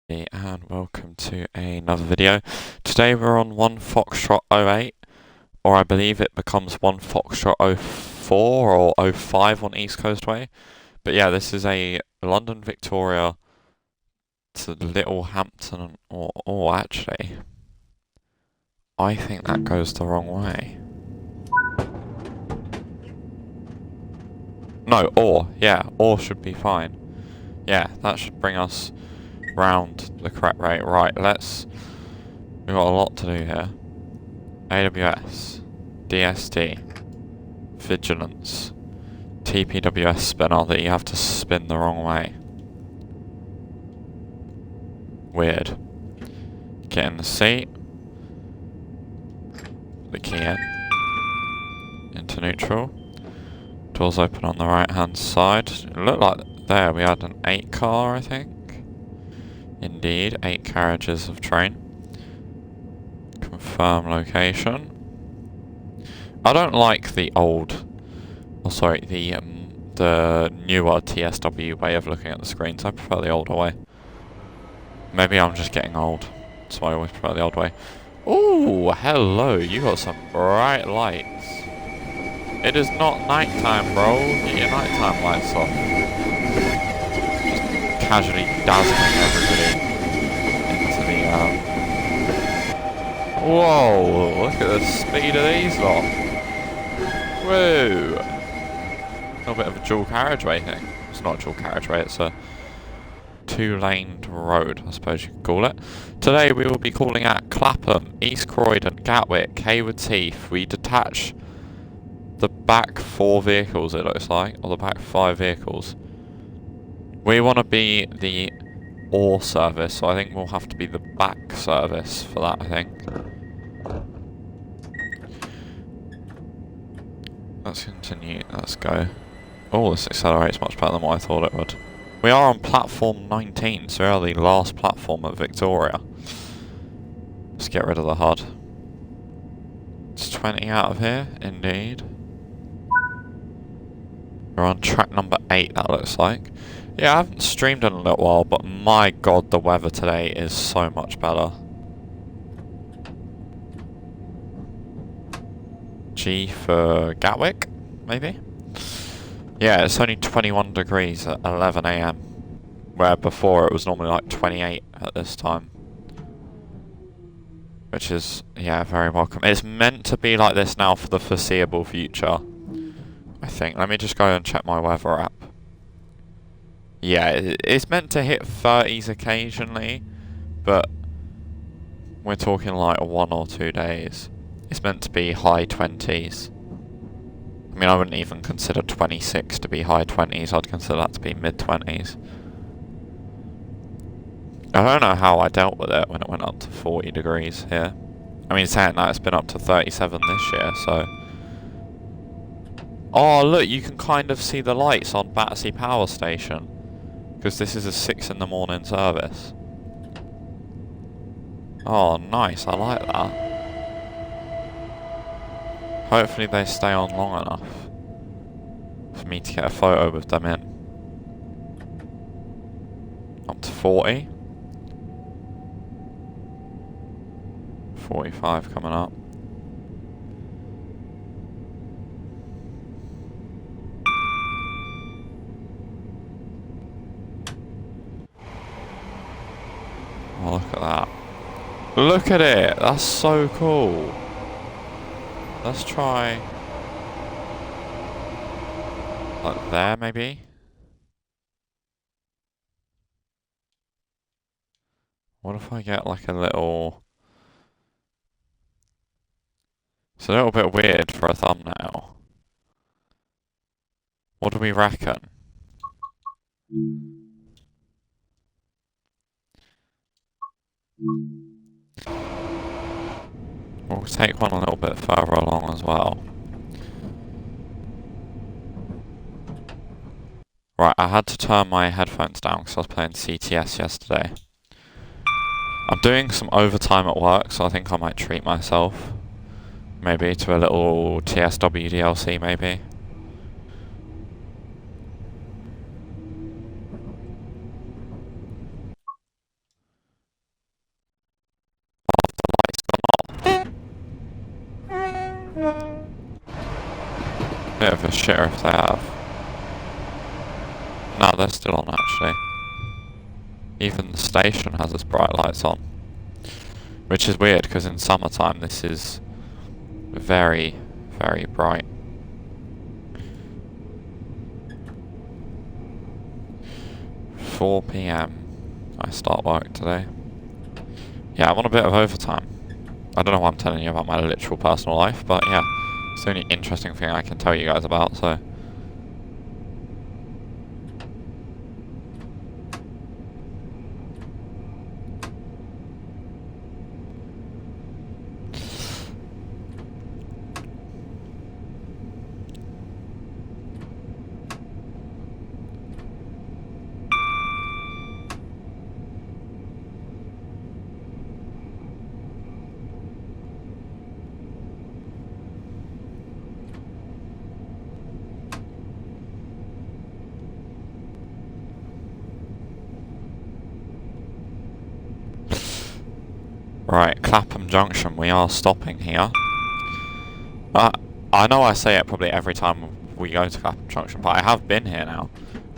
And welcome to another video. Today we're on 1 Foxtrot 08, or I believe it becomes 1 Foxtrot 04 or 05 on East Coast Way. But yeah, this is a London Victoria to Littlehampton, or actually, I think that goes the wrong way. No, or should be fine. Yeah, that should bring us round the correct rate. Right, we've got a lot to do here. AWS, DSD, Vigilance, TPWS spinner that you have to spin the wrong way. Weird. Get in the seat. The key in. Into neutral. Doors open on the right hand side. It looked like there we had an 8 car, I think. Indeed, 8 carriages of train. Confirm location. I don't like the the newer TSW way of looking at the screens. I prefer the older way. Maybe I'm just getting old, so I always prefer the old way. Ooh, hello, you got some bright lights. It is not nighttime, bro. Get your nighttime lights off. Just casually dazzling everybody into the, Whoa, look at the speed of these lot. Whoa. A little bit of a dual carriageway thing. It's not a dual carriageway, it's a 2-laned road, I suppose you could call it. Today we will be calling at Clapham, East Croydon, Gatwick, Hayward Heath. We detach the back 4 vehicles, it looks like, or the back 5 vehicles. We want to be the ore service, so I think we'll have to be the back service for that, I think. Let's continue, let's go. Oh, this accelerates much better than what I thought it would. We are on platform 19, so we are the last platform at Victoria. Let's get rid of the HUD. It's 20 out of here, indeed. We're on track number 8, that looks like. Yeah, I haven't streamed in a little while, but my god, the weather today is so much better. G for Gatwick, maybe? Yeah, it's only 21 degrees at 11 AM, where before it was normally like 28 at this time. Which is, yeah, very welcome. It's meant to be like this now for the foreseeable future, I think. Let me just go and check my weather app. Yeah, it's meant to hit 30s occasionally, but we're talking like 1 or 2 days. It's meant to be high 20s. I mean, I wouldn't even consider 26 to be high 20s, I'd consider that to be mid 20s. I don't know how I dealt with it when it went up to 40 degrees here. I mean, saying that, it's been up to 37 this year, so... Oh, look, you can kind of see the lights on Battersea Power Station. Because this is a 6 in the morning service. Oh, nice, I like that. Hopefully they stay on long enough for me to get a photo with them in. Up to 40. 45 coming up. Oh, look at that. Look at it! That's so cool. Let's try... like there, maybe? What if I get like a little... It's a little bit weird for a thumbnail. What do we reckon? We'll take one a little bit further along as well. Right, I had to turn my headphones down because I was playing CTS yesterday. I'm doing some overtime at work, so I think I might treat myself. Maybe to a little TSW DLC, maybe. Bit of a shitter if they have. No, they're still on actually. Even the station has its bright lights on. Which is weird because in summertime this is very, very bright. £4 PM I start work today. Yeah, I'm on a bit of overtime. I don't know why I'm telling you about my literal personal life, but yeah, it's the only interesting thing I can tell you guys about, so. Right, Clapham Junction, we are stopping here. I know I say it probably every time we go to Clapham Junction, but I have been here now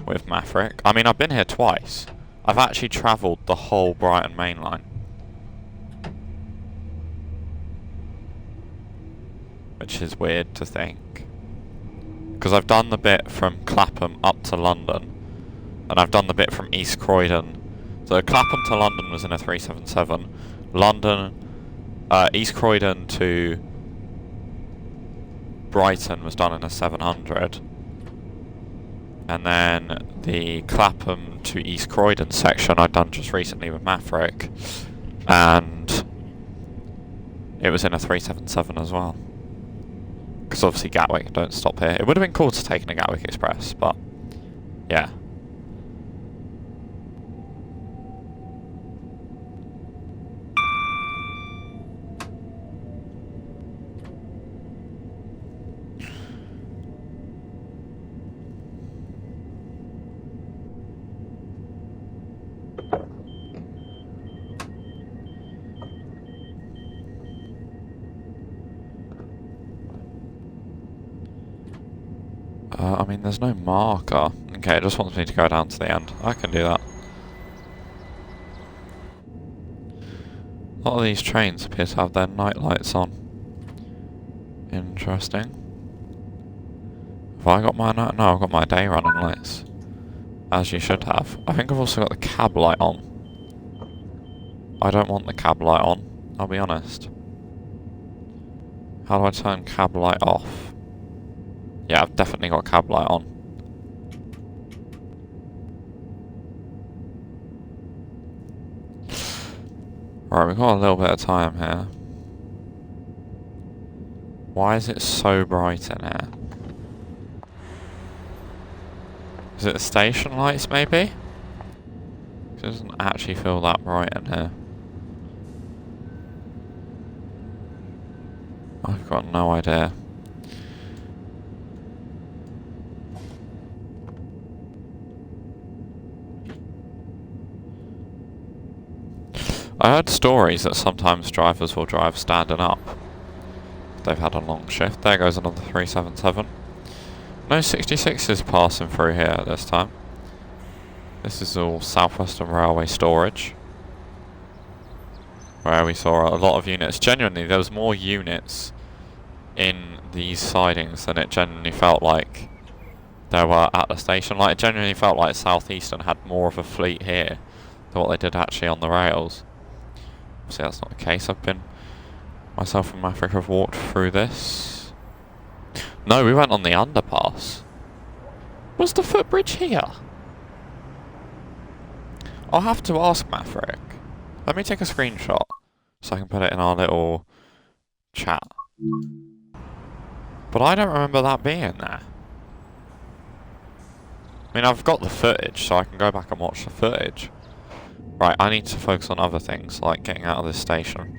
with Maverick. I mean, I've been here twice. I've actually travelled the whole Brighton main line. Which is weird to think. Because I've done the bit from Clapham up to London, and I've done the bit from East Croydon. So Clapham to London was in a 377. London, East Croydon to Brighton was done in a 700. And then the Clapham to East Croydon section I'd done just recently with Maverick. And it was in a 377 as well. Because obviously Gatwick don't stop here. It would have been cool to take in a Gatwick Express, but yeah. I mean, there's no marker. Okay, it just wants me to go down to the end. I can do that. A lot of these trains appear to have their night lights on. Interesting. Have I got my night? No, I've got my day running lights. As you should have. I think I've also got the cab light on. I don't want the cab light on, I'll be honest. How do I turn cab light off? Yeah, I've definitely got cab light on. Right, we've got a little bit of time here. Why is it so bright in here? Is it the station lights, maybe? It doesn't actually feel that bright in here. I've got no idea. I heard stories that sometimes drivers will drive standing up. They've had a long shift. There goes another 377. No 66 is passing through here this time. This is all South Western Railway storage, where we saw a lot of units. Genuinely, there was more units in these sidings than it genuinely felt like there were at the station. Like, it genuinely felt like South Eastern had more of a fleet here than what they did actually on the rails. See, that's not the case. Myself and Maverick have walked through this. No, we went on the underpass. Was the footbridge here? I'll have to ask Maverick. Let me take a screenshot so I can put it in our little chat. But I don't remember that being there. I mean, I've got the footage, so I can go back and watch the footage. Right, I need to focus on other things, like getting out of this station.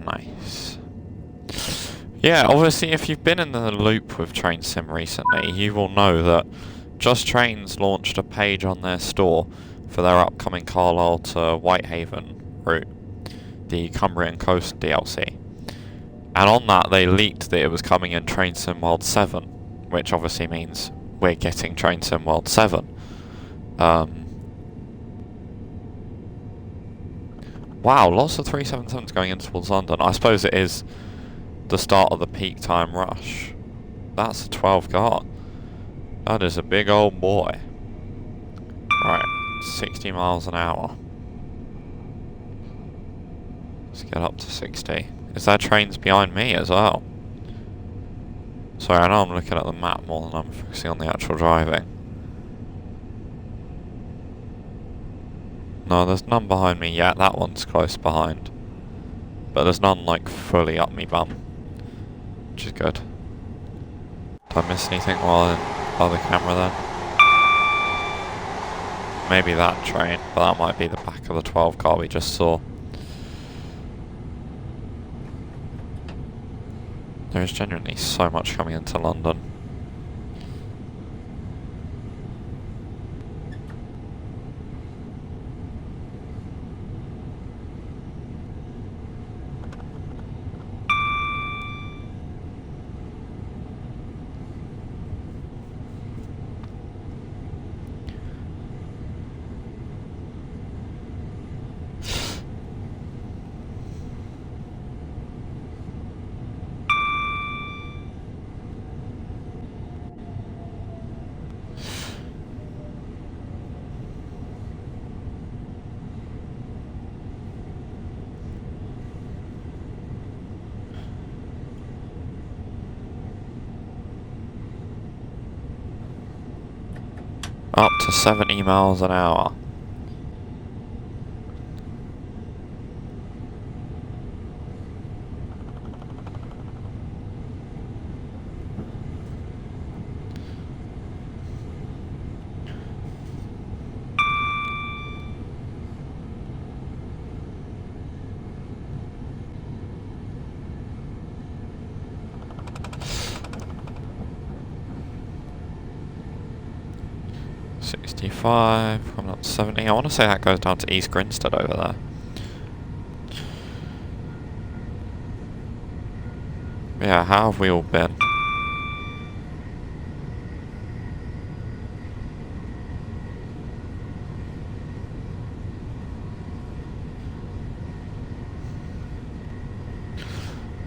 Nice. Yeah, obviously if you've been in the loop with Train Sim recently, you will know that Just Trains launched a page on their store for their upcoming Carlisle to Whitehaven route, the Cumbrian Coast DLC. And on that they leaked that it was coming in Train Sim World 7, which obviously means we're getting Train Sim World 7. Wow, lots of 377s going in towards London. I suppose it is the start of the peak time rush. That's a 12 car. That is a big old boy. Right, 60 miles an hour. Let's get up to 60. Is there trains behind me as well? Sorry, I know I'm looking at the map more than I'm focusing on the actual driving. No, there's none behind me yet. That one's close behind. But there's none, like, fully up me bum. Which is good. Did I miss anything while by the camera then? Maybe that train, but that might be the back of the 12 car we just saw. There's genuinely so much coming into London. Up to 70 miles an hour. .65, coming up to 70. I want to say that goes down to East Grinstead over there. Yeah, how have we all been?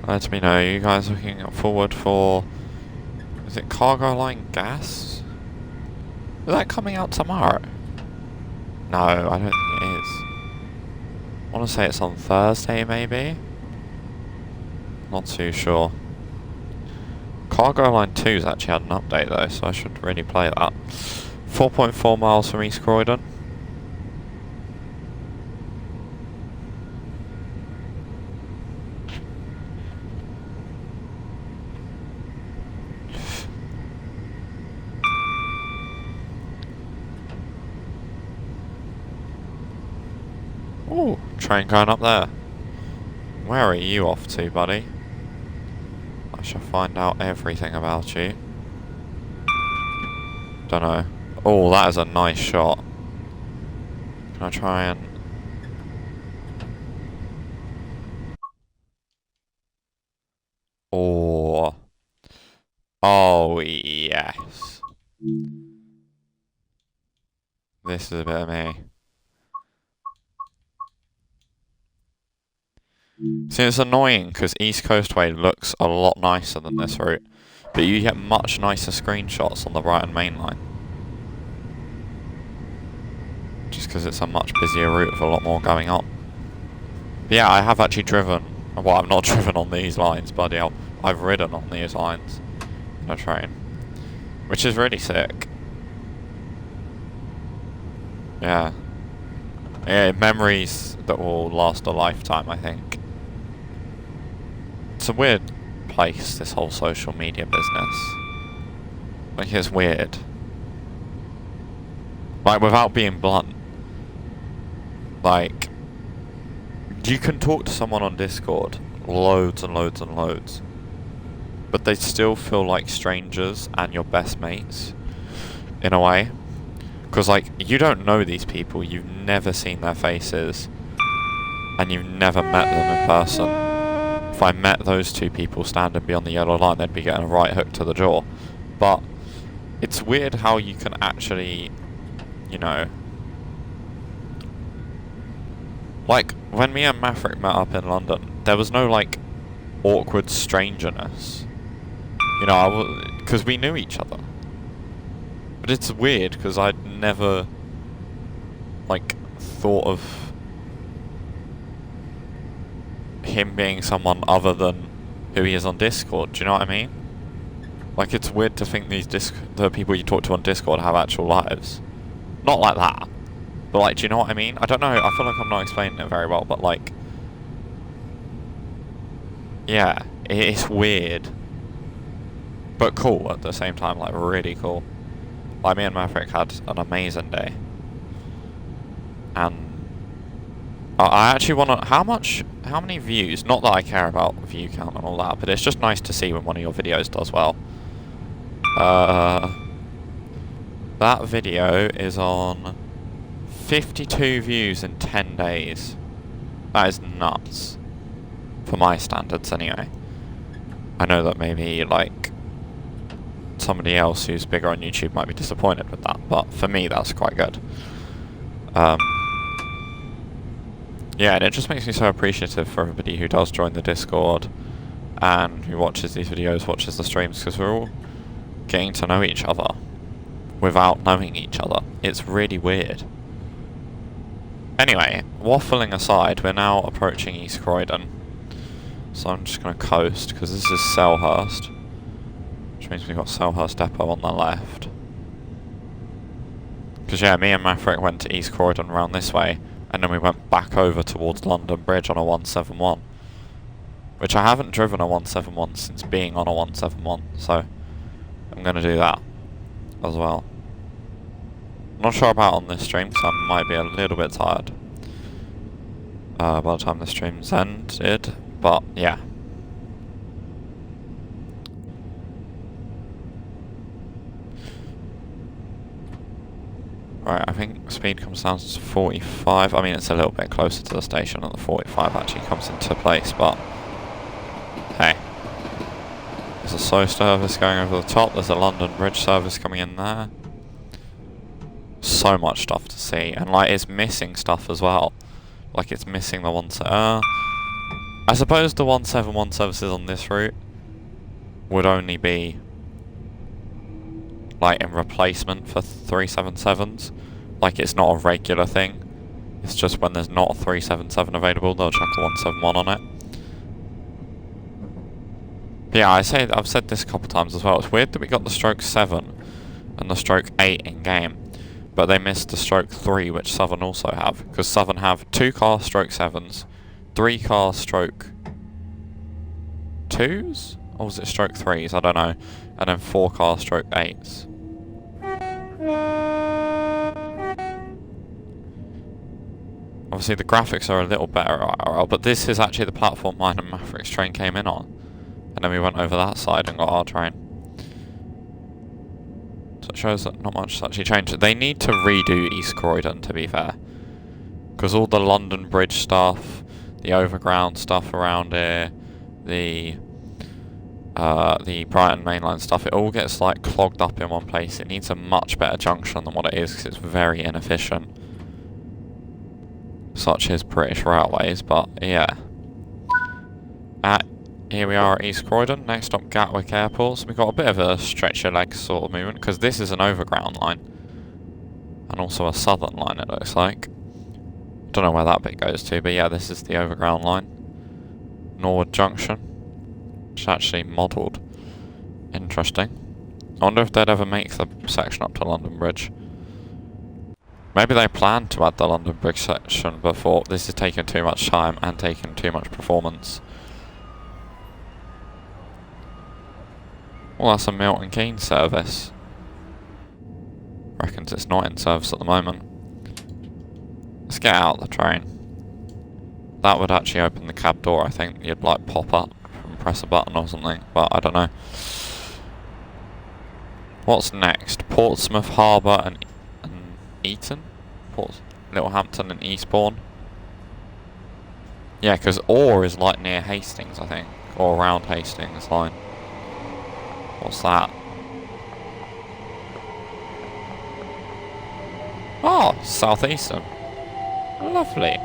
Let me know, you guys looking forward for... Is it Cargo Line Gas? Is that coming out tomorrow? No, I don't think it is. I want to say it's on Thursday, maybe? Not too sure. Cargo Line 2's actually had an update though, so I should really play that. 4.4 miles from East Croydon. Ooh, train going up there. Where are you off to, buddy? I shall find out everything about you. Don't know. Oh, that is a nice shot. Can I try and... Oh. Oh, yes. This is a bit of me. See, it's annoying because East Coast Way looks a lot nicer than this route, but you get much nicer screenshots on the Brighton main line. Just because it's a much busier route with a lot more going on. But yeah, I have actually driven, well, I've not driven on these lines, bloody hell. I've ridden on these lines in a train, which is really sick. Yeah. Yeah, memories that will last a lifetime, I think. It's a weird place, this whole social media business. Like, it's weird. Like, without being blunt. Like, you can talk to someone on Discord loads and loads and loads, but they still feel like strangers and your best mates. in a way. Because, like, you don't know these people, you've never seen their faces, and you've never met them in person. If I met those two people standing beyond the yellow line, they'd be getting a right hook to the jaw. But it's weird how you can actually, you know... Like, when me and Maverick met up in London, there was no, like, awkward strangeness. You know, because we knew each other. But it's weird, because I'd never, like, thought of him being someone other than who he is on Discord, do you know what I mean? Like, it's weird to think the people you talk to on Discord have actual lives. Not like that. But, like, do you know what I mean? I don't know, I feel like I'm not explaining it very well, but, like... Yeah, it's weird. But cool at the same time, like, really cool. Like, me and Maverick had an amazing day. And... I actually want to... How many views? Not that I care about view count and all that, but it's just nice to see when one of your videos does well. That video is on 52 views in 10 days. That is nuts. For my standards, anyway. I know that maybe, like, somebody else who's bigger on YouTube might be disappointed with that, but for me, that's quite good. Yeah, and it just makes me so appreciative for everybody who does join the Discord and who watches these videos, watches the streams, because we're all getting to know each other without knowing each other. It's really weird. Anyway, waffling aside, we're now approaching East Croydon. So I'm just going to coast, because this is Selhurst. Which means we've got Selhurst Depot on the left. Because yeah, me and Maverick went to East Croydon around this way, and then we went back over towards London Bridge on a 171. Which I haven't driven a 171 since being on a 171, so I'm going to do that as well. I'm not sure about on this stream, because I might be a little bit tired by the time the stream's ended, but yeah. Right, I think speed comes down to 45. I mean, it's a little bit closer to the station, and the 45 actually comes into place, but hey. There's a slow service going over the top, there's a London Bridge service coming in there. So much stuff to see, and like, it's missing stuff as well. Like, it's missing the I suppose the 171 services on this route would only be like in replacement for 377s. Like, it's not a regular thing. It's just when there's not a 377 available, they'll chuck a 171 on it. But yeah, I've said this a couple times as well. It's weird that we got the stroke 7 and the stroke 8 in game, but they missed the stroke 3, which Southern also have. Because Southern have 2 car stroke 7s, 3 car stroke 2s? Or was it stroke 3s? I don't know. And then 4 car stroke 8s. Obviously the graphics are a little better IRL, but this is actually the platform mine and Maverick's train came in on. And then we went over that side and got our train. So it shows that not much has actually changed. They need to redo East Croydon, to be fair. Because all the London Bridge stuff, the overground stuff around here, the Brighton mainline stuff, it all gets like clogged up in one place. It needs a much better junction than what it is, because it's very inefficient. Such as British Railways, but yeah. Here we are at East Croydon, next stop Gatwick Airport. So we've got a bit of a stretch your legs sort of movement, because this is an overground line. And also a southern line, it looks like. Don't know where that bit goes to, but yeah, this is the overground line. Norwood Junction, which is actually modelled. Interesting. I wonder if they'd ever make the section up to London Bridge. Maybe they planned to add the London Bridge section before. This is taking too much time and taking too much performance. Well, that's a Milton Keynes service. Reckons it's not in service at the moment. Let's get out of the train. That would actually open the cab door, I think. You'd like pop up and press a button or something, but I don't know. What's next? Portsmouth Harbour and Eton? Littlehampton and Eastbourne? Yeah, because Orr is like near Hastings, I think. Or around Hastings line. What's that? Oh, Southeastern. Lovely.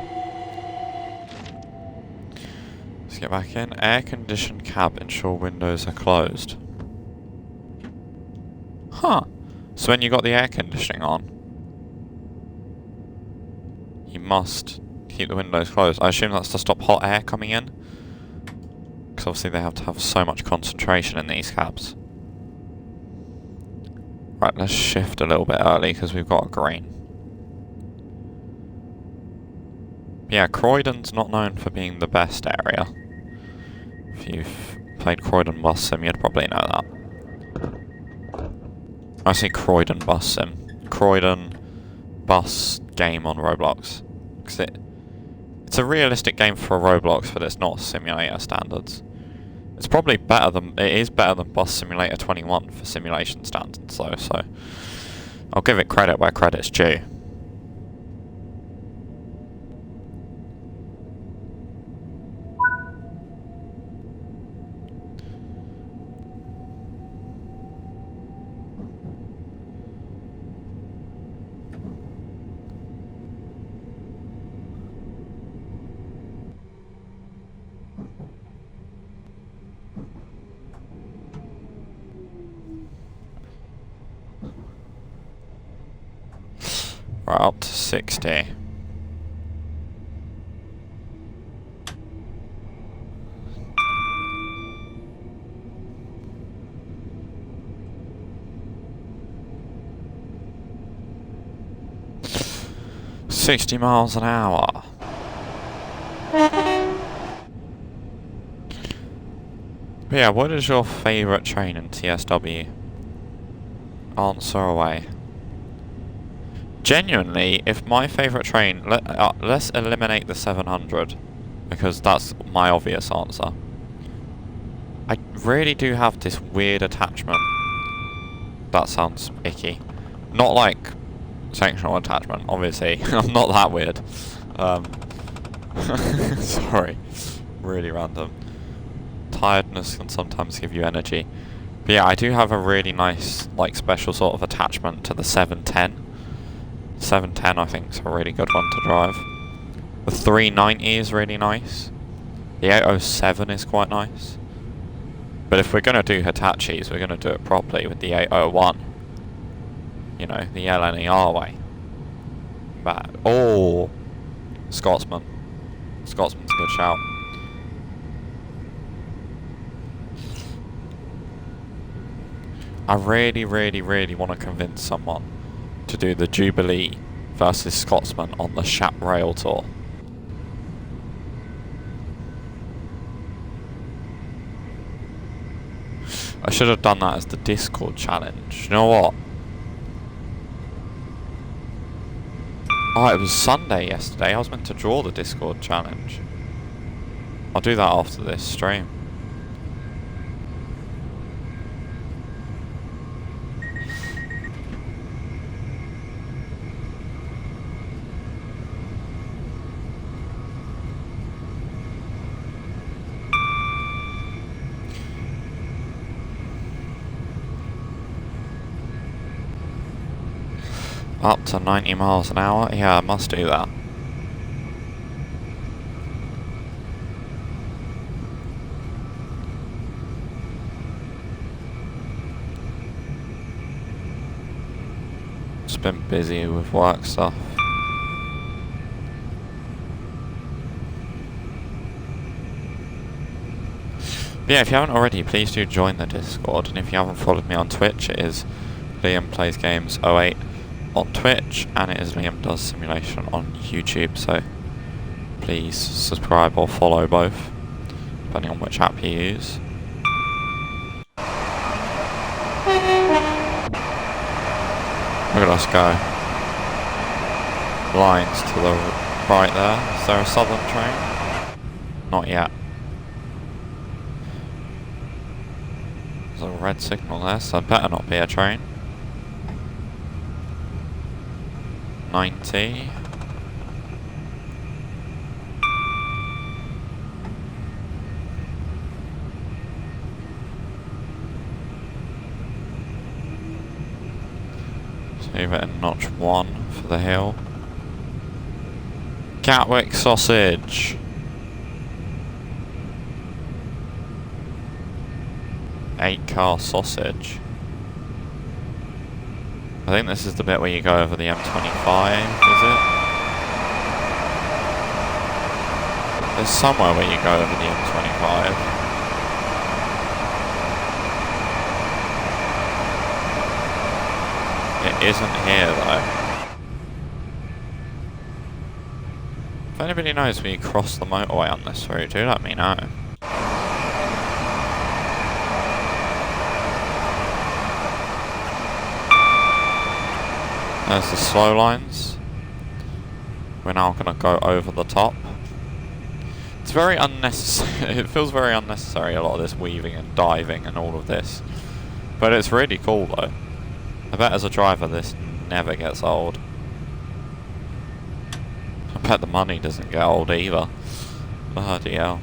Let's get back in. Air-conditioned cab, ensure windows are closed. Huh. So when you got the air conditioning on, you must keep the windows closed. I assume that's to stop hot air coming in. Because obviously they have to have so much concentration in these cabs. Right, let's shift a little bit early because we've got a green. Yeah, Croydon's not known for being the best area. If you've played Croydon Bus Sim, you'd probably know that. I say Croydon Bus Sim. Croydon bus game on Roblox. Because it's a realistic game for Roblox, but it's not simulator standards. It's probably better than... It is better than Bus Simulator 21 for simulation standards, though, so... I'll give it credit where credit's due. Right, up to 60. $60 an hour. But yeah, what is your favourite train in TSW? Answer away. Genuinely, if my favourite train... let's eliminate the 700. Because that's my obvious answer. I really do have this weird attachment. That sounds icky. Not like sectional attachment, obviously. I'm not that weird. Sorry. Really random. Tiredness can sometimes give you energy. But yeah, I do have a really nice, like, special sort of attachment to the 710. 710 I think is a really good one to drive. The 390 is really nice. The 807 is quite nice. But if we're going to do Hitachis, we're going to do it properly with the 801. You know, the LNER way. But, oh! Scotsman. Scotsman's a good shout. I really, really, really want to convince someone to do the Jubilee versus Scotsman on the Shap Rail Tour. I should have done that as the Discord challenge. You know what? Oh, it was Sunday yesterday. I was meant to draw the Discord challenge. I'll do that after this stream. Up to 90 miles an hour? Yeah, I must do that. Just been busy with work stuff. But yeah, if you haven't already, please do join the Discord. And if you haven't followed me on Twitch, it is Liam Plays Games 08 on Twitch, and it is Liam Does Simulation on YouTube, so please subscribe or follow both, depending on which app you use. Look at us go. Lines to the right there. Is there a southern train? Not yet. There's a red signal there, so better not be a train. 90. Leave it in notch 1 for the hill. Gatwick sausage. Eight-car sausage. I think this is the bit where you go over the M25, is it? There's somewhere where you go over the M25. It isn't here though. If anybody knows where you cross the motorway on this route, do let me know. There's the slow lines. We're now going to go over the top. It's very unnecessary. It feels very unnecessary, a lot of this weaving and diving and all of this. But it's really cool though. I bet as a driver this never gets old. I bet the money doesn't get old either. Bloody hell.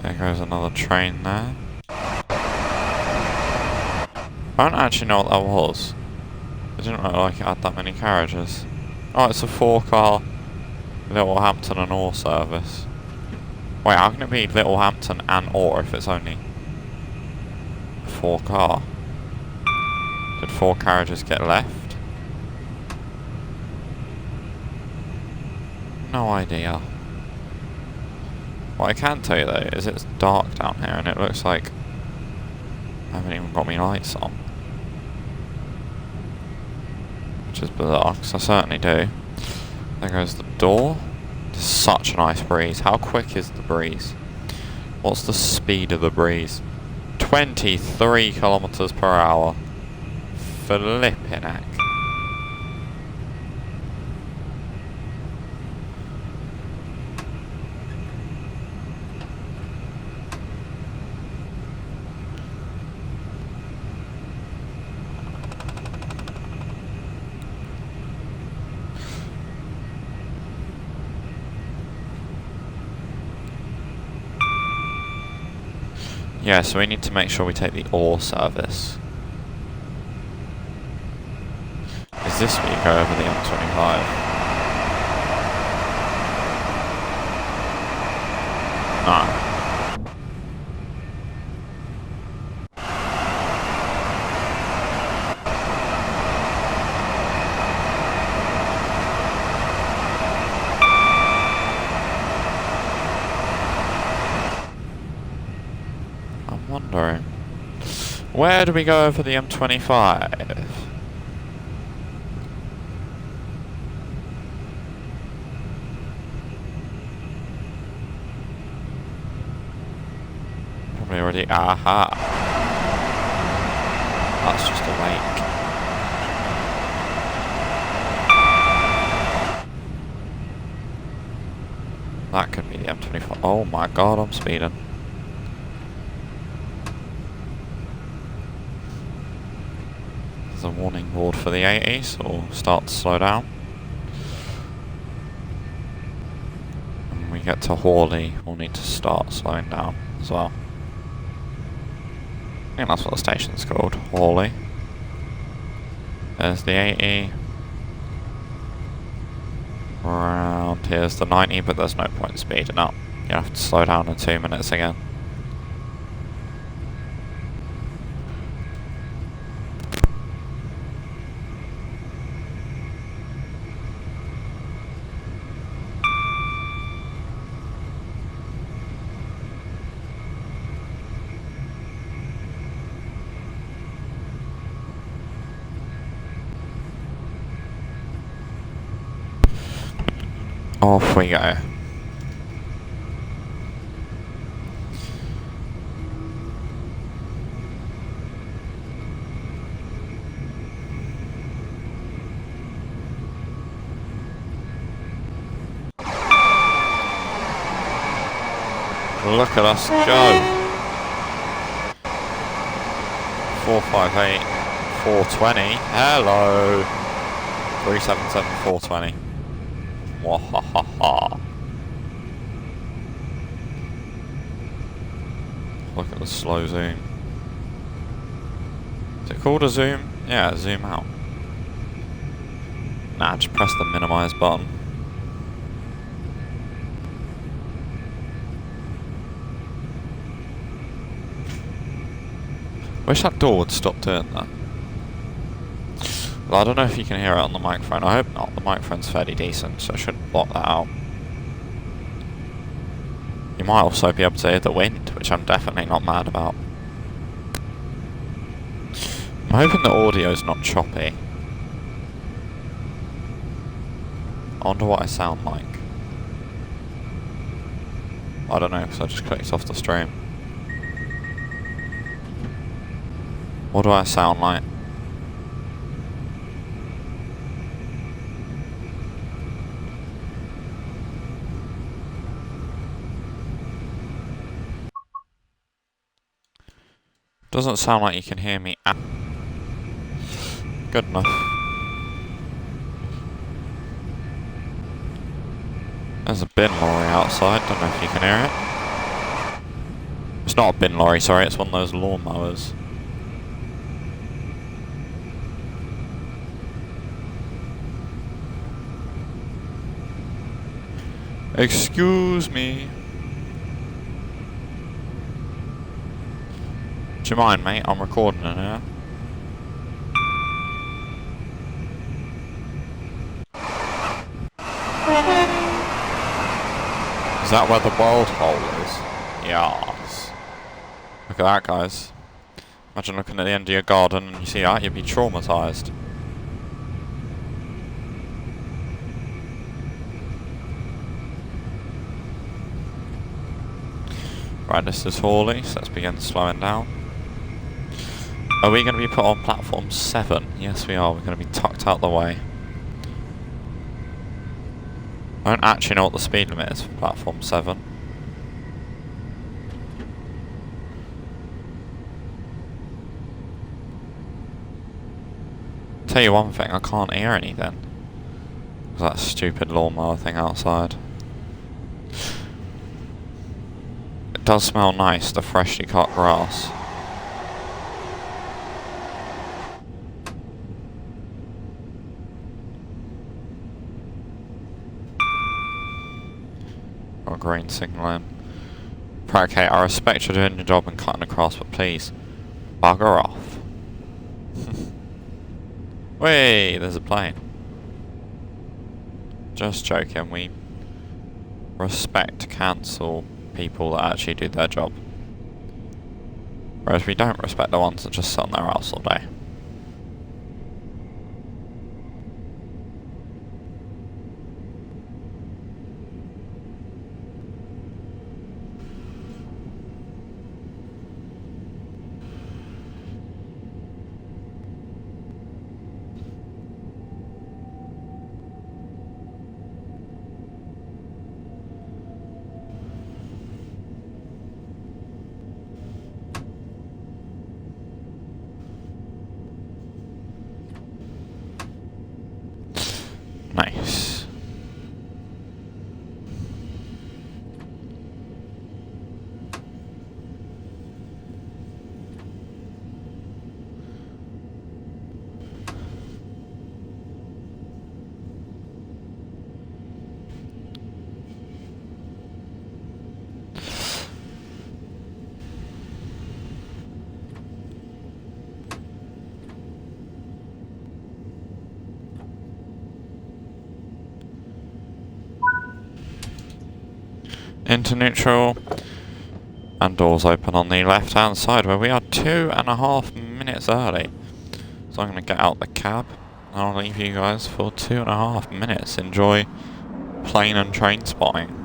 There goes another train there. I don't actually know what that was. I didn't really like it had that many carriages. Oh, it's a 4-car Littlehampton and Orr service. Wait, how can it be Littlehampton and Orr if it's only 4-car? Did 4 carriages get left? No idea. What I can tell you though is it's dark down here and it looks like I haven't even got my lights on. Which is bizarre, because I certainly do. There goes the door. Such a nice breeze. How quick is the breeze? What's the speed of the breeze? 23 kilometers per hour. Flippin' heck. Yeah, so we need to make sure we take the Orr service. Is this where you go over the M25? No. I'm wondering, where do we go over the M25? Probably already, aha. That's just a lake. That could be the M25. Oh my god, I'm speeding. There's a warning board for the 80, so we'll start to slow down. When we get to Hawley, we'll need to start slowing down as well. I think that's what the station's called, Hawley. There's the 80. Around here's the 90, but there's no point speeding up. You have to slow down in 2 minutes again. Off we go. Look at us go. 458, 420. Hello. 377, 420. Wahahaha. Look at the slow zoom. Is it called a zoom? Yeah, zoom out. Nah, just press the minimize button. Wish that door would stop doing that. Well, I don't know if you can hear it on the microphone. I hope not. The microphone's fairly decent, so I shouldn't block that out. You might also be able to hear the wind, which I'm definitely not mad about. I'm hoping the audio's not choppy. I wonder what I sound like. I don't know, because I just clicked off the stream. What do I sound like? Doesn't sound like you can hear me. Good enough. There's a bin lorry outside, don't know if you can hear it. It's not a bin lorry, sorry, it's one of those lawnmowers. Excuse me. Do you mind, mate? I'm recording it now. Is that where the world hole is? Yes. Look at that, guys. Imagine looking at the end of your garden and you see that, you'd be traumatised. Right, this is Hawley, so let's begin slowing down. Are we going to be put on platform 7? Yes we are, we're going to be tucked out the way. I don't actually know what the speed limit is for platform 7. Tell you one thing, I can't hear anything. There's that stupid lawnmower thing outside. It does smell nice, the freshly cut grass. Got a green signal in. Okay, I respect you doing your job and cutting across, but please, bugger off. Wait, there's a plane. Just joking, we respect cancel people that actually do their job. Whereas we don't respect the ones that just sit on their ass all day. Nice. Into neutral, and doors open on the left hand side where we are 2.5 minutes early. So I'm going to get out the cab and I'll leave you guys for 2.5 minutes. Enjoy plane and train spotting.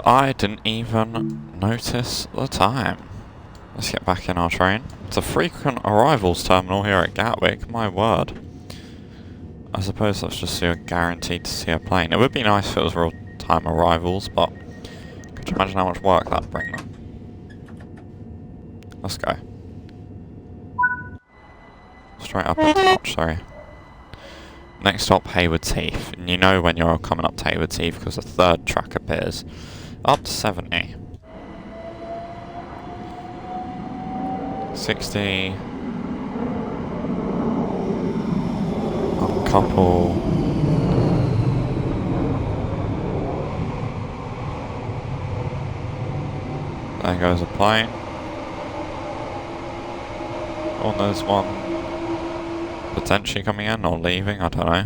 I didn't even notice the time. Let's get back in our train. It's a frequent arrivals terminal here at Gatwick, my word. I suppose that's just so you're guaranteed to see a plane. It would be nice if it was real-time arrivals, but could you imagine how much work that'd bring them? Let's go. Straight up into Notch, sorry. Next stop, Haywards Heath. And you know when you're coming up to Haywards Heath because the third track appears. Up to 70. 60. Uncouple. There goes a plane. Oh, there's one potentially coming in or leaving, I don't know.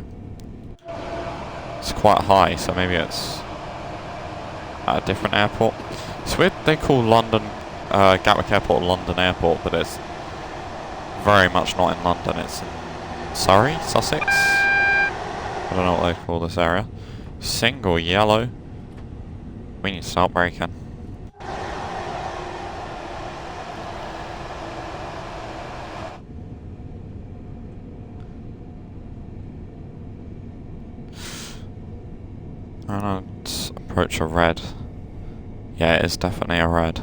It's quite high, so maybe it's at a different airport. It's weird they call London, Gatwick Airport London Airport, but it's very much not in London. It's in Surrey, Sussex. I don't know what they call this area. Single yellow. We need to start braking. Let's approach a red. Yeah, it is definitely a red.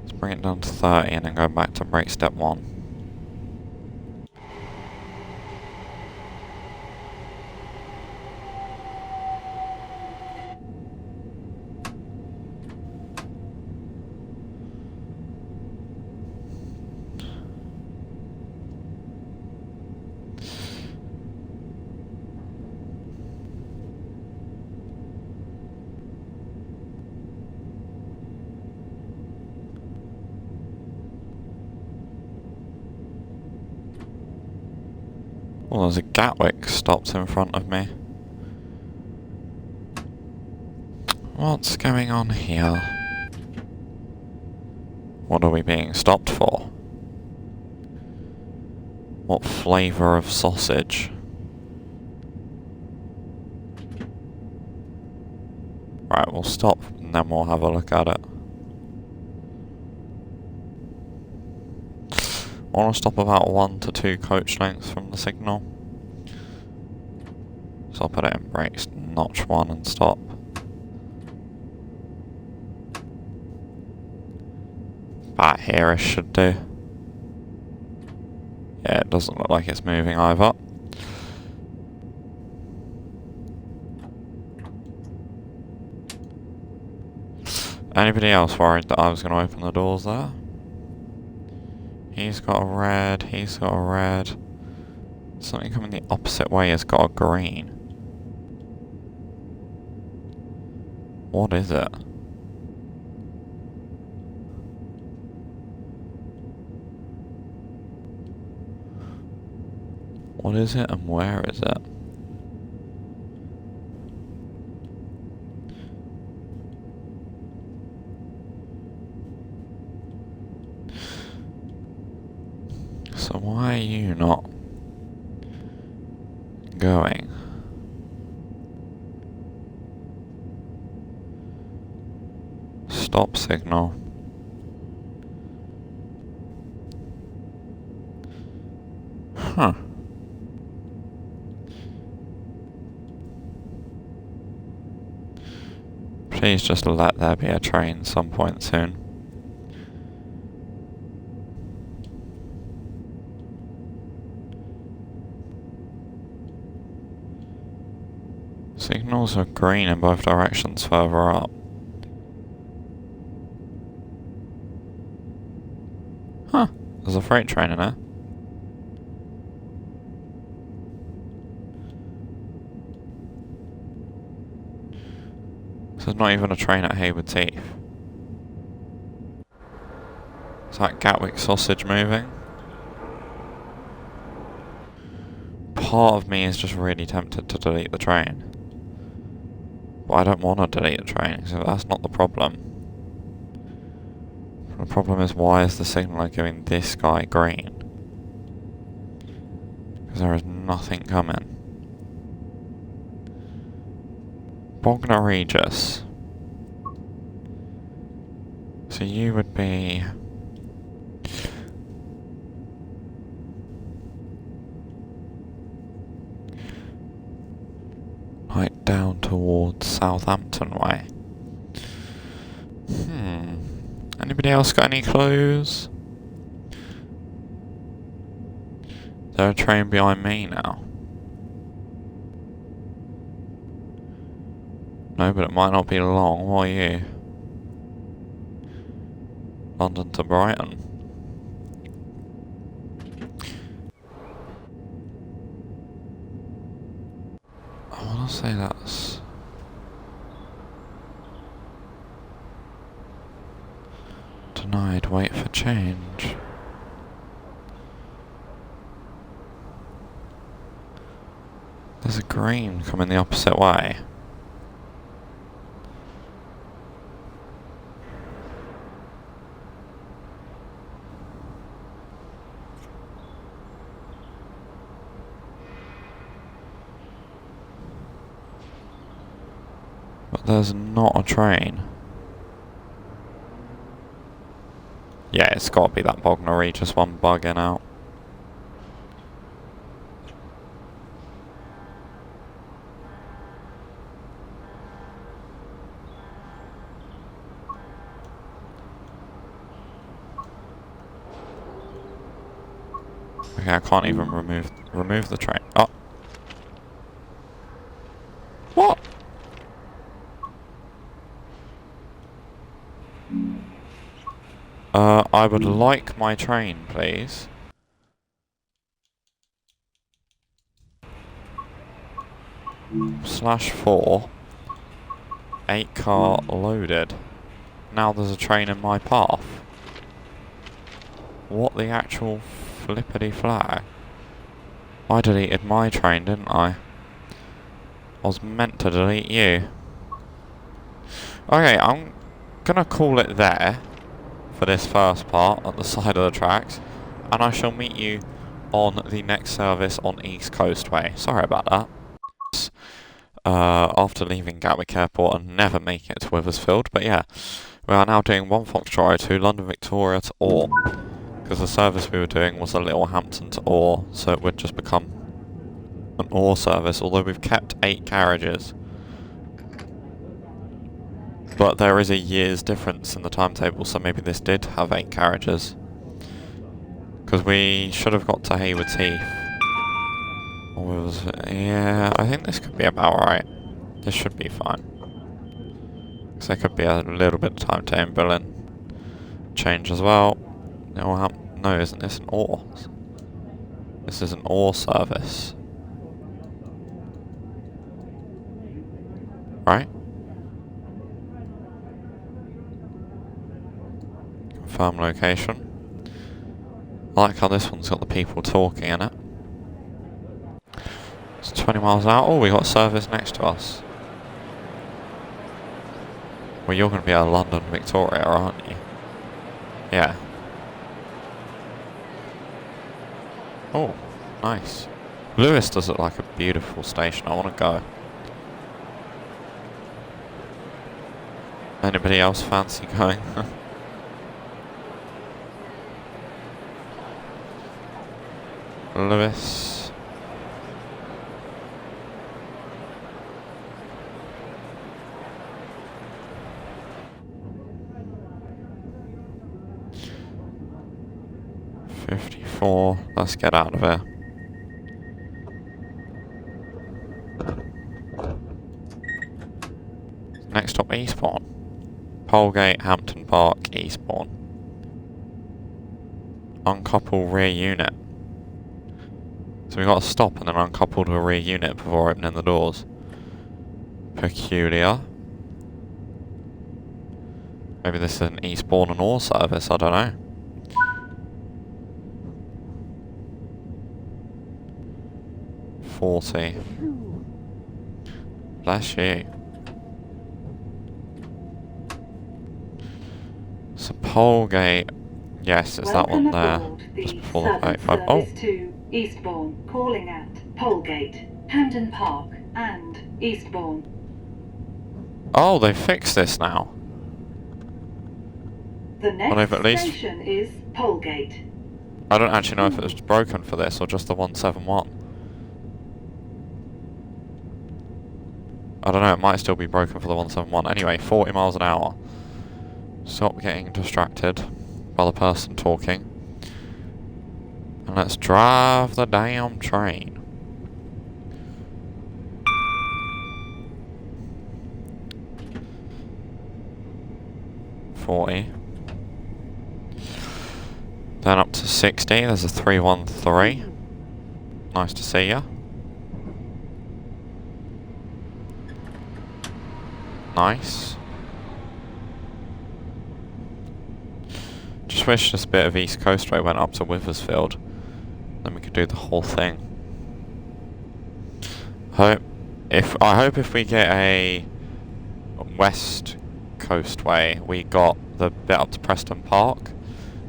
Let's bring it down to 30 and then go back to brake step 1. Oh, there's a Gatwick stopped in front of me. What's going on here? What are we being stopped for? What flavour of sausage? Right, we'll stop and then we'll have a look at it. I want to stop about 1 to 2 coach lengths from the signal. So I'll put it in brakes, notch 1 and stop. About here-ish should do. Yeah, it doesn't look like it's moving either. Anybody else worried that I was going to open the doors there? He's got a red, he's got a red. Something coming the opposite way has got a green. What is it? What is it and where is it? So why are you not going? Stop signal. Huh. Please just let there be a train some point soon. Signals are green in both directions further up. Huh, there's a freight train in there. There's not even a train at Hayward Heath. Is that Gatwick sausage moving? Part of me is just really tempted to delete the train. But I don't want to delete the train, so that's not the problem. The problem is, why is the signaller giving this guy green? Because there is nothing coming. Bognor Regis. So you would be... like down towards Southampton way. Anybody else got any clues? Is there a train behind me now? No, but it might not be long. What are you? London to Brighton. I want to say that's... denied, wait for change. There's a green coming the opposite way. But there's not a train. Yeah, it's got to be that Bognor Regis one bugging out. Okay, I can't even remove the train. Oh. What? I would like my train, please. /4. 8 car loaded. Now there's a train in my path. What the actual flippity flag? I deleted my train, didn't I? I was meant to delete you. Okay, I'm gonna call it there for this first part at the side of the tracks, and I shall meet you on the next service on East Coast Way. Sorry about that. After leaving Gatwick Airport and never making it to Withersfield, but yeah, we are now doing 1 Foxtrot to London Victoria to Orr, because the service we were doing was a Littlehampton to Orr, so it would just become an Orr service, although we've kept 8 carriages. But there is a year's difference in the timetable, so maybe this did have 8 carriages. Because we should have got to Hayward Heath. Yeah, I think this could be about right. This should be fine. So there could be a little bit of time to billing change as well. No, isn't this an ore? This is an ore service. Right? Confirm location. I like how this one's got the people talking in it. It's 20 miles out. Oh, we got a service next to us. Well, you're going to be out of London, Victoria, aren't you? Yeah. Oh, nice. Lewis does look like a beautiful station. I want to go. Anybody else fancy going? Lewis. $54. Let's get out of here. Next stop, Eastbourne. Polegate, Hampton Park, Eastbourne. Uncouple rear unit. So we got to stop and then uncouple to a rear unit before opening the doors. Peculiar. Maybe this is an Eastbourne and ore service, I don't know. $40. Bless you. So Polegate, yes, it's that one there. Just before the 35. Oh! To Eastbourne, calling at Polegate, Hampden Park, and Eastbourne. Oh, they fixed this now. The next station is Polegate. I don't actually know if it was broken for this or just the 171. I don't know, it might still be broken for the 171. Anyway, 40 miles an hour. Stop getting distracted by the person talking. And let's drive the damn train. $40. Then up to 60. There's a 313. Nice to see ya. Nice. Just wish this bit of East Coastway went up to Withersfield. Then we could do the whole thing. I hope if we get a West Coastway, we got the bit up to Preston Park,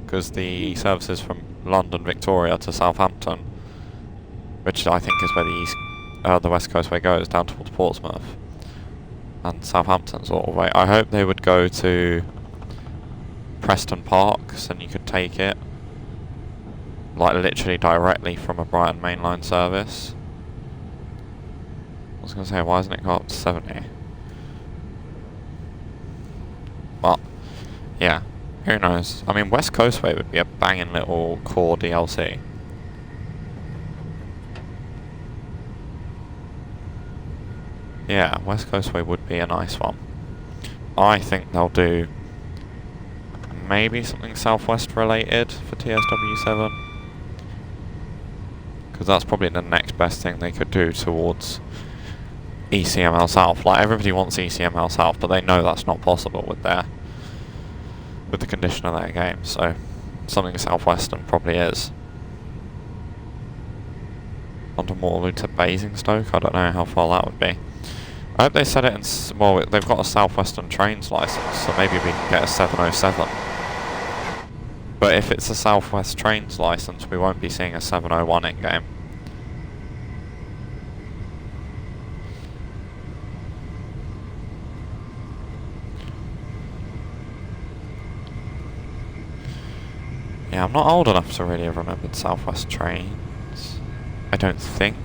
because the services from London, Victoria to Southampton, which I think is where the West Coastway goes, down towards Portsmouth. And Southampton's all the way. I hope they would go to Preston Park, so then you could take it like literally directly from a Brighton mainline service. I was going to say, why doesn't it go up to 70? But yeah, who knows? I mean, West Coastway would be a banging little core DLC. Yeah, West Coastway would be a nice one. I think they'll do maybe something Southwest related for TSW7. Because that's probably the next best thing they could do towards ECML South. Like, everybody wants ECML South, but they know that's not possible with the condition of their game. So something Southwestern probably is. Onto Waterloo to Basingstoke. I don't know how far that would be. I hope they set it in... Well, they've got a Southwestern Trains licence, so maybe we can get a 707. But if it's a Southwest Trains licence, we won't be seeing a 701 in-game. Yeah, I'm not old enough to really have remembered Southwest Trains. I don't think.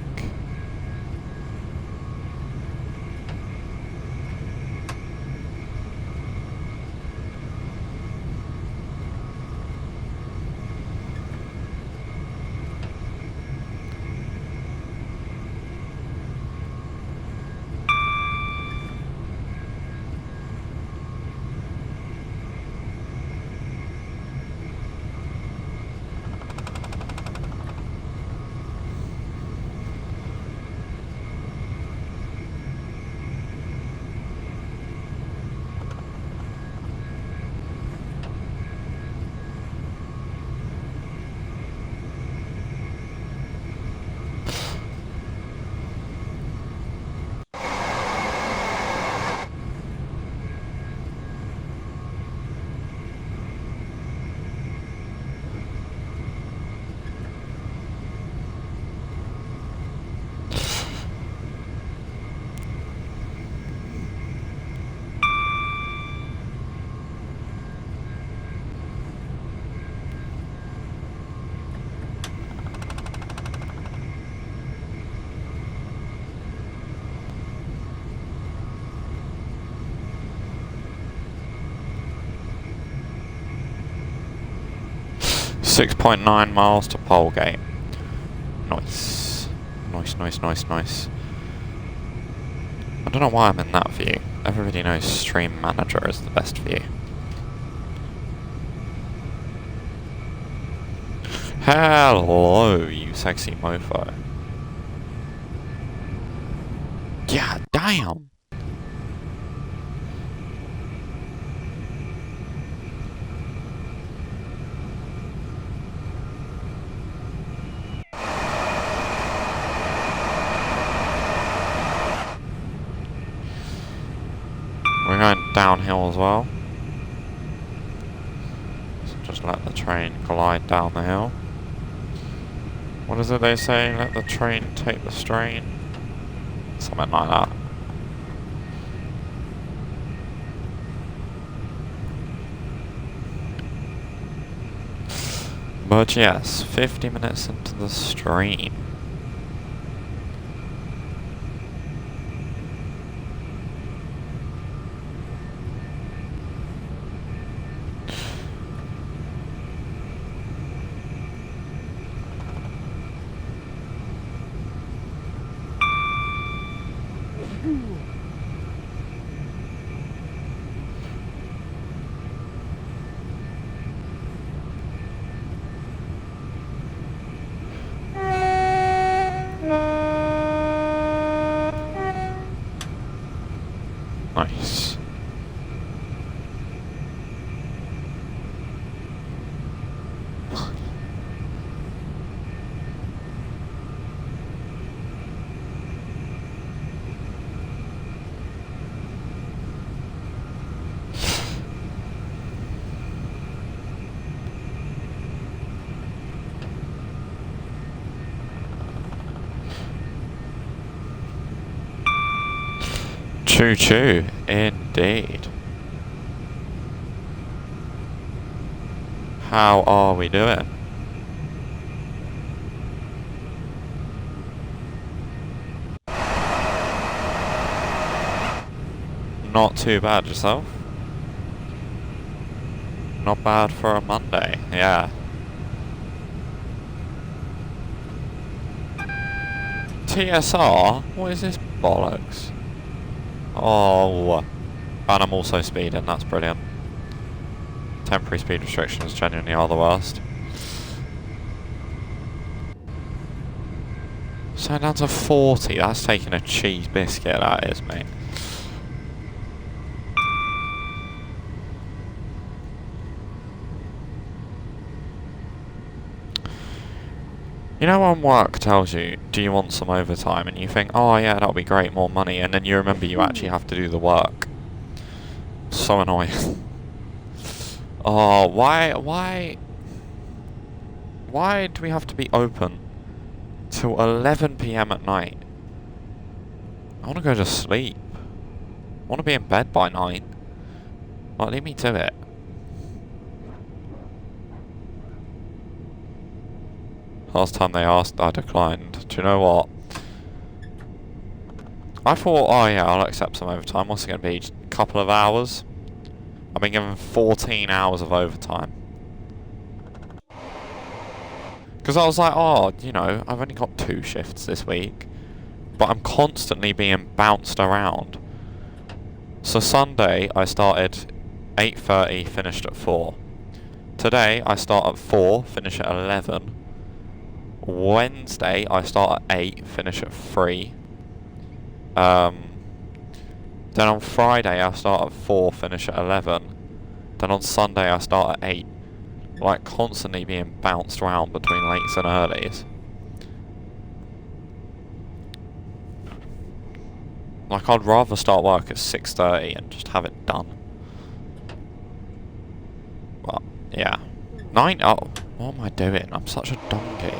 6.9 miles to Polegate. Nice. Nice, nice, nice, nice. I don't know why I'm in that view. Everybody knows Stream Manager is the best view. Hello, you sexy mofo. God damn! We're going downhill as well. So just let the train glide down the hill. What is it they say? Let the train take the strain? Something like that. But yes, 50 minutes into the stream. Nice. Choo choo, indeed. How are we doing? Not too bad, yourself? Not bad for a Monday, yeah. TSR? What is this bollocks? Oh, and I'm also speeding, that's brilliant. Temporary speed restrictions genuinely are the worst. So down to 40, that's taking a cheese biscuit, that is, mate. You know when work tells you, do you want some overtime? And you think, oh yeah, that'll be great, more money. And then you remember you actually have to do the work. So annoying. Oh, why do we have to be open till 11 PM at night? I want to go to sleep. I want to be in bed by 9. Like, leave me to it. Last time they asked, I declined. Do you know what? I thought, oh yeah, I'll accept some overtime. What's it going to be? Just a couple of hours? I've been given 14 hours of overtime. Because I was like, oh, you know, I've only got 2 shifts this week. But I'm constantly being bounced around. So Sunday, I started 8:30, finished at 4. Today, I start at 4, finish at 11. Wednesday, I start at 8, finish at 3. Then on Friday, I start at 4, finish at 11. Then on Sunday, I start at 8. Like, constantly being bounced around between lates and earlies. Like, I'd rather start work at 6:30 and just have it done. But, yeah. 9? Oh, what am I doing? I'm such a donkey.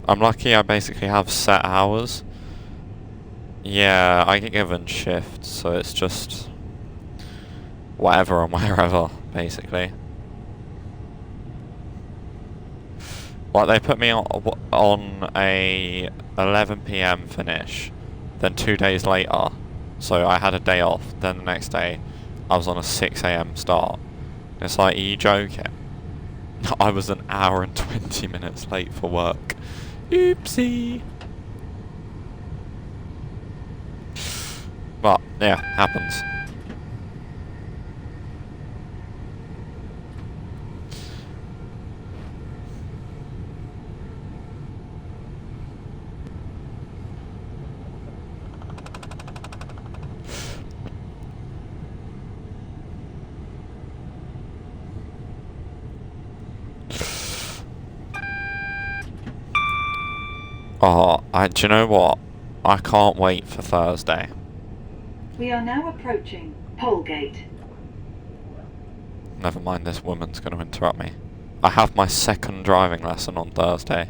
I'm lucky I basically have set hours. Yeah, I get given shifts, so it's just whatever and wherever, basically. Like, they put me on a 11 PM finish, then 2 days later, so I had a day off, then the next day I was on a 6 AM start. And it's like, are you joking? I was an hour and 20 minutes late for work. Oopsie. But, yeah, happens. Oh, do you know what? I can't wait for Thursday. We are now approaching Polegate. Never mind, this woman's going to interrupt me. I have my second driving lesson on Thursday.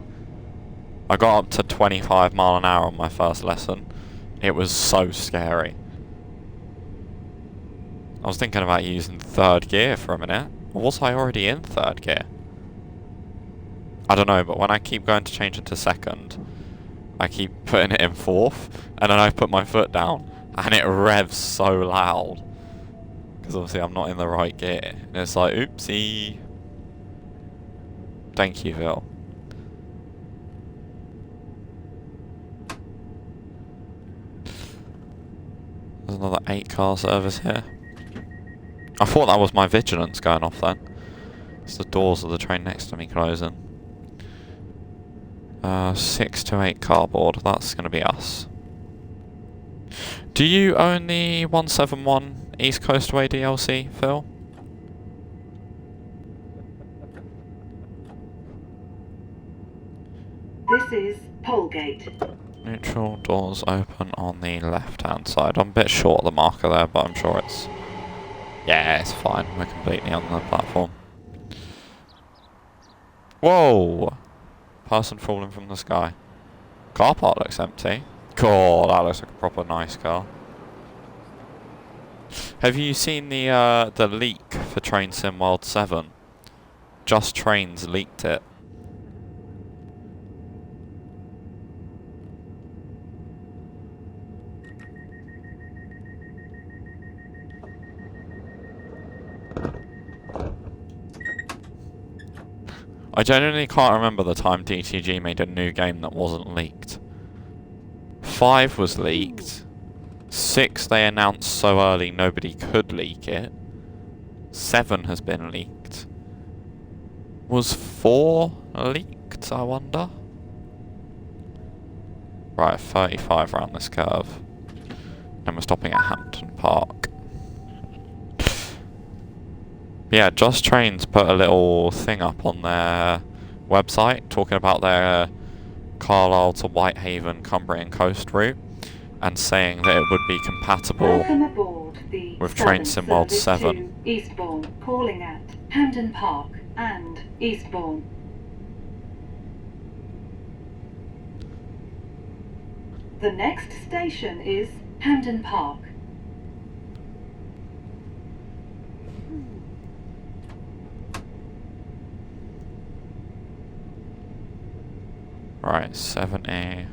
I got up to 25 mile an hour on my first lesson. It was so scary. I was thinking about using third gear for a minute. Or was I already in third gear? I don't know, but when I keep going to change it to second, I keep putting it in fourth, and then I put my foot down, and it revs so loud. Because obviously I'm not in the right gear. And it's like, oopsie. Thank you, Phil. There's another 8-car service here. I thought that was my vigilance going off then. It's the doors of the train next to me closing. 6 to 8 cardboard, that's going to be us. Do you own the 171 East Coast Way DLC, Phil? This is Polegate. Neutral doors open on the left hand side. I'm a bit short of the marker there, but I'm sure it's... Yeah, it's fine. We're completely on the platform. Whoa! Person falling from the sky. Car park looks empty. God, that looks like a proper nice car. Have you seen the leak for Train Sim World 7? Just Trains leaked it. I genuinely can't remember the time DTG made a new game that wasn't leaked. 5 was leaked. 6 they announced so early nobody could leak it. 7 has been leaked. Was 4 leaked, I wonder? Right, 35 around this curve. And we're stopping at Hampton Park. Yeah, Just Trains put a little thing up on their website talking about their Carlisle to Whitehaven Cumbrian Coast route and saying that it would be compatible Welcome aboard the with Train Sim World 7. To Eastbourne, calling at Hampden Park and Eastbourne. The next station is Hampden Park. Right, 7A.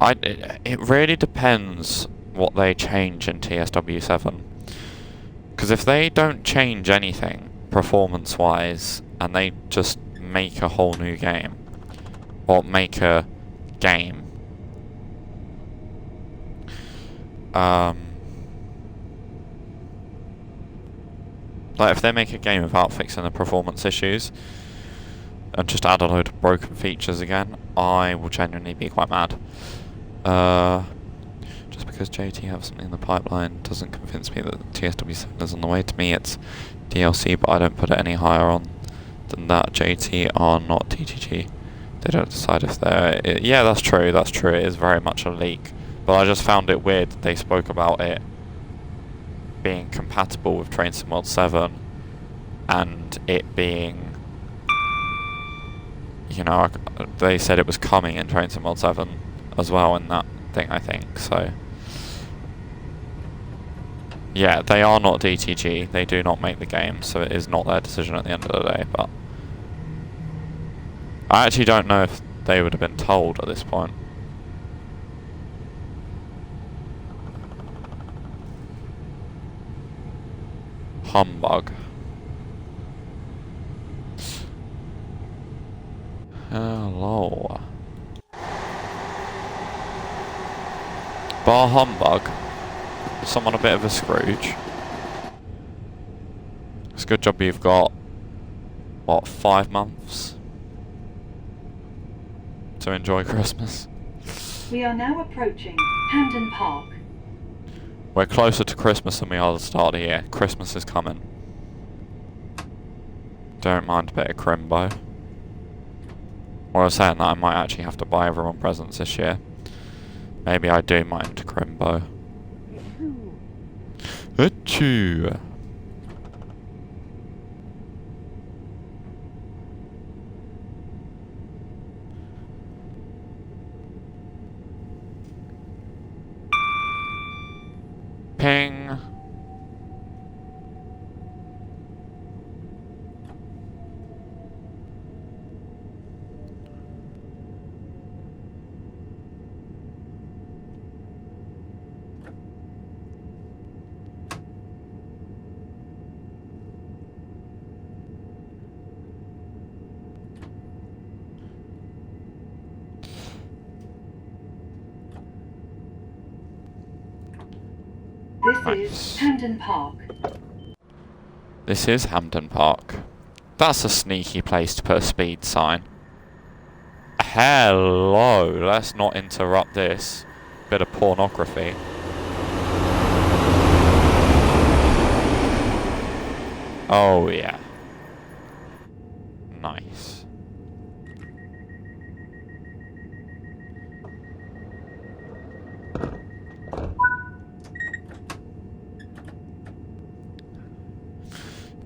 It really depends what they change in TSW7. Because if they don't change anything performance-wise, and they just make a whole new game, or make a game, like if they make a game without fixing the performance issues and just add a load of broken features again, I will genuinely be quite mad. Just because JT have something in the pipeline doesn't convince me that TSW7 is on the way. To me it's DLC, but I don't put it any higher on than that. JT are not TTG. They don't decide if they're... Yeah, that's true, it is very much a leak. But I just found it weird that they spoke about it being compatible with Train Sim World 7 and it being, you know, they said it was coming in Train Sim World 7 as well in that thing, I think, so Yeah, they are not DTG. They do not make the game, so it is not their decision at the end of the day, but... I actually don't know if they would have been told at this point. Humbug. Hello. Bar humbug. Someone a bit of a Scrooge. It's a good job you've got, what, 5 months to enjoy Christmas. We are now approaching Hampden Park. We're closer to Christmas than we are the start of the year. Christmas is coming. Don't mind a bit of crimbo. Well, I was saying that I might actually have to buy everyone presents this year. Maybe I do mind crimbo. Achoo! Ping! This is Hampden Park. This is Hampden Park. That's a sneaky place to put a speed sign. Hello, let's not interrupt this. Bit of pornography. Oh yeah. Nice.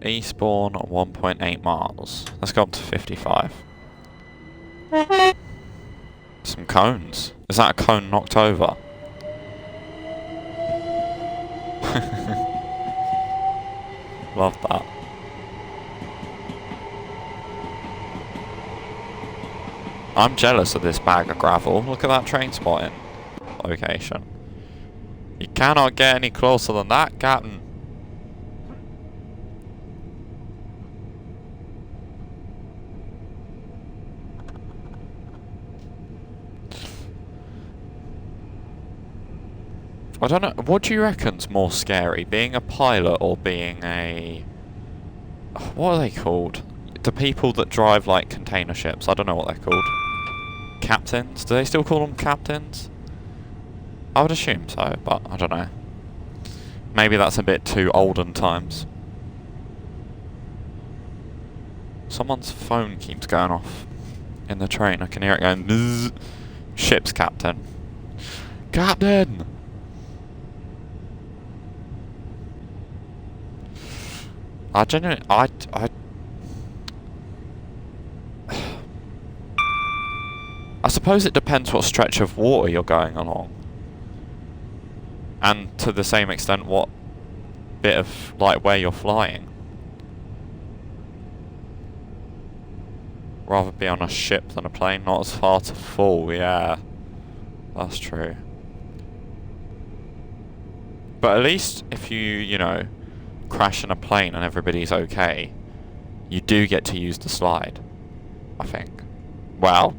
Eastbourne 1.8 miles. Let's go up to 55. Some cones. Is that a cone knocked over? Love that. I'm jealous of this bag of gravel. Look at that train spotting location. You cannot get any closer than that, Captain. I don't know, what do you reckon's more scary? Being a pilot or being a... What are they called? The people that drive, like, container ships. I don't know what they're called. Captains? Do they still call them captains? I would assume so, but I don't know. Maybe that's a bit too olden times. Someone's phone keeps going off in the train. I can hear it going bzzz. Ship's captain. Captain! I genuinely, I suppose it depends what stretch of water you're going along. And to the same extent what bit of, like, where you're flying. Rather be on a ship than a plane, not as far to fall, yeah. That's true. But at least if you know, crash in a plane and everybody's okay, you do get to use the slide, I think. Well,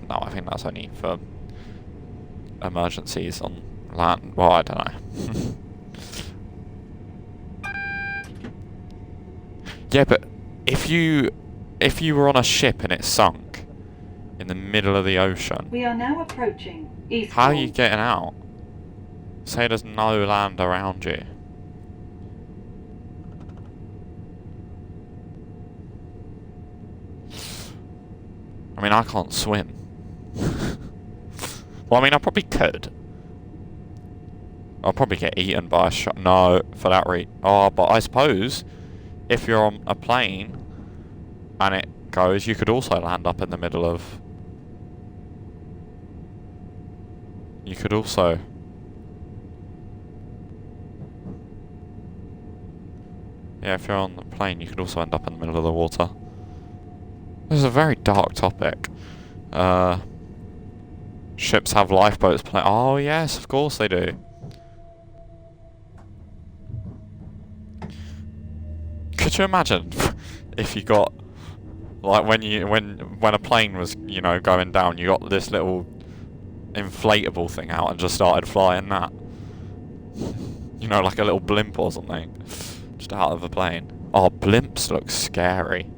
no, I think that's only for emergencies on land. Well, I don't know. Yeah, but if you were on a ship and it sunk in the middle of the ocean, We are now approaching Eastbourne. how are you getting out? Say there's no land around you. I mean, I can't swim. Well, I mean, I probably could. I'll probably get eaten by a shark. No, for that oh, but I suppose if you're on a plane and it goes, you could also land up in the middle of... You could also... Yeah, if you're on the plane, you could also end up in the middle of the water. This is a very dark topic. Ships have lifeboats playing. Oh yes, of course they do. Could you imagine if you got like when a plane was, you know, going down, you got this little inflatable thing out and just started flying that. You know, like a little blimp or something. Just out of a plane. Oh, blimps look scary.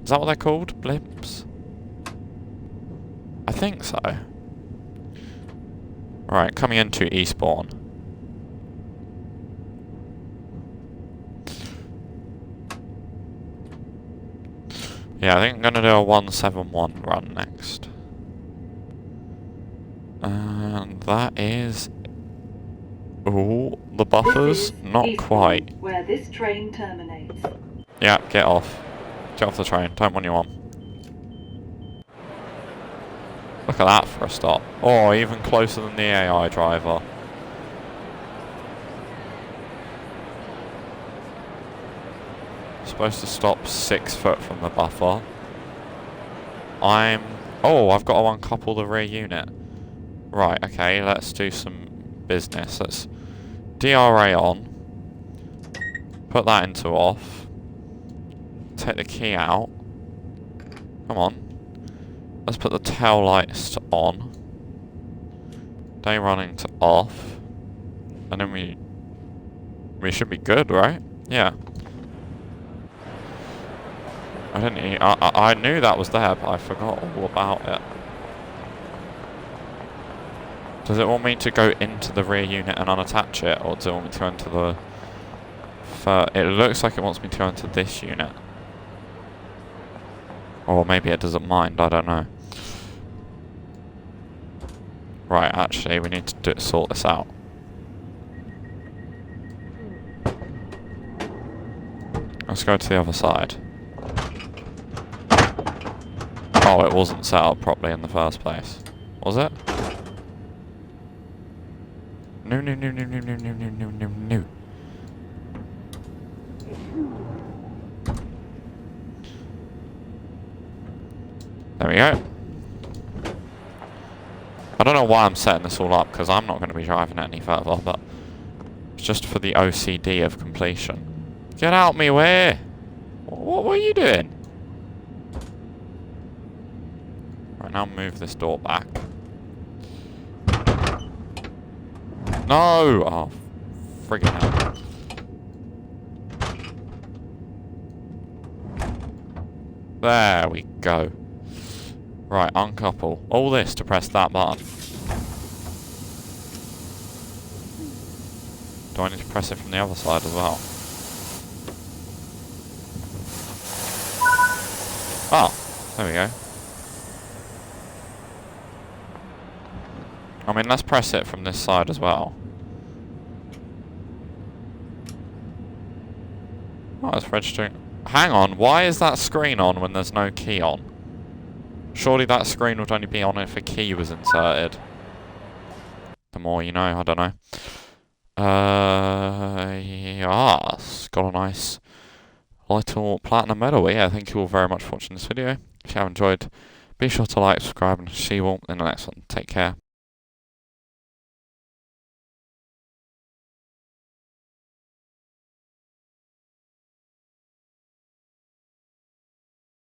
Is that what they're called? Blimps? I think so. Right, coming into Eastbourne. Yeah, I think I'm going to do a 171 run next. And that is... Ooh, the buffers? Not Eastbourne, quite. where this train terminates. Yeah, get off. Get off the train. Don't want you on. Look at that for a stop. Oh, even closer than the AI driver. Supposed to stop 6 foot from the buffer. Oh, I've got to uncouple the rear unit. Right, okay, let's do some business. Let's DRA on. Put that into off. Take the key out. Come on. Let's put the tail lights to on. Day running to off. And then we should be good, right? Yeah. I knew that was there, but I forgot all about it. Does it want me to go into the rear unit and unattach it, or does it want me to go into the... It looks like it wants me to go into this unit. Or maybe it doesn't mind, I don't know. Right, actually, we need to sort this out. Let's go to the other side. Oh, it wasn't set up properly in the first place. Was it? No. There we go. I don't know why I'm setting this all up, because I'm not going to be driving it any further, but it's just for the OCD of completion. Get out me way! What were you doing? Right, now move this door back. No! Oh, friggin' hell. There we go. Right, uncouple. All this to press that button. Do I need to press it from the other side as well? Oh, there we go. I mean, let's press it from this side as well. Oh, it's registering. Hang on, why is that screen on when there's no key on? Surely that screen would only be on if a key was inserted. The more you know, I don't know. Yes, got a nice little platinum medal. Yeah, thank you all very much for watching this video. If you have enjoyed, be sure to like, subscribe, and see you all in the next one. Take care.